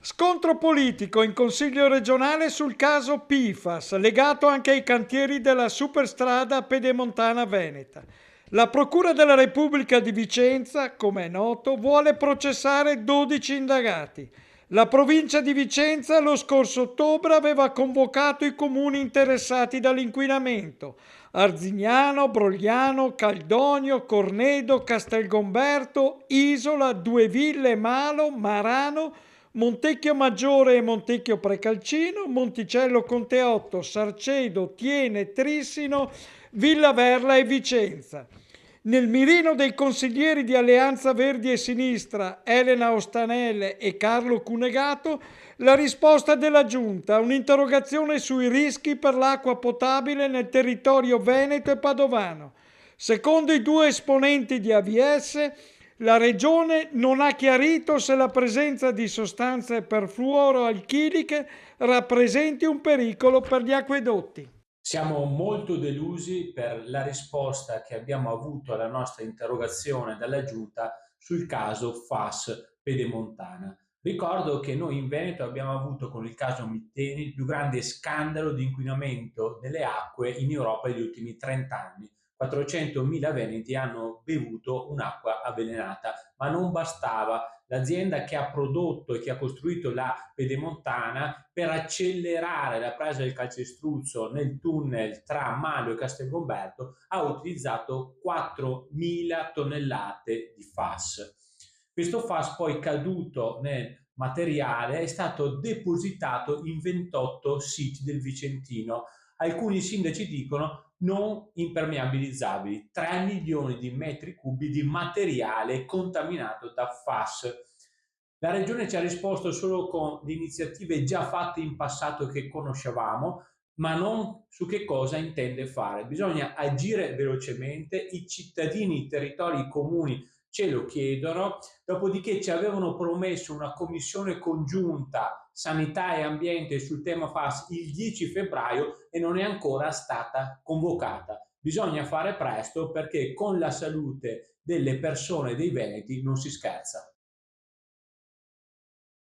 Scontro politico in Consiglio regionale sul caso PFAS, legato anche ai cantieri della superstrada pedemontana veneta. La Procura della Repubblica di Vicenza, come è noto, vuole processare 12 indagati. La provincia di Vicenza lo scorso ottobre aveva convocato i comuni interessati dall'inquinamento: Arzignano, Brogliano, Caldonio, Cornedo, Castelgomberto, Isola, Due Ville, Malo, Marano, Montecchio Maggiore e Montecchio Precalcino, Monticello Conteotto, Sarcedo, Tiene, Trissino, Villaverla e Vicenza. Nel mirino dei consiglieri di Alleanza Verdi e Sinistra, Elena Ostanelle e Carlo Cunegato, la risposta della Giunta a un'interrogazione sui rischi per l'acqua potabile nel territorio veneto e padovano. Secondo i due esponenti di AVS, la Regione non ha chiarito se la presenza di sostanze perfluoroalchiliche rappresenti un pericolo per gli acquedotti. Siamo molto delusi per la risposta che abbiamo avuto alla nostra interrogazione dalla Giunta sul caso FAS Pedemontana. Ricordo che noi in Veneto abbiamo avuto con il caso Mitteni il più grande scandalo di inquinamento delle acque in Europa negli ultimi 30 anni. 400.000 veneti hanno bevuto un'acqua avvelenata, ma non bastava. L'azienda che ha prodotto e che ha costruito la pedemontana, per accelerare la presa del calcestruzzo nel tunnel tra Malo e Castelgomberto, ha utilizzato 4.000 tonnellate di FAS. Questo FAS, poi caduto nel materiale, è stato depositato in 28 siti del Vicentino. Alcuni sindaci dicono non impermeabilizzabili, 3 milioni di metri cubi di materiale contaminato da FAS. La Regione ci ha risposto solo con le iniziative già fatte in passato che conoscevamo, ma non su che cosa intende fare. Bisogna agire velocemente, i cittadini, i territori, i comuni ce lo chiedono, dopodiché ci avevano promesso una commissione congiunta sanità e ambiente sul tema FAS il 10 febbraio e non è ancora stata convocata. Bisogna fare presto perché con la salute delle persone dei veneti non si scherza.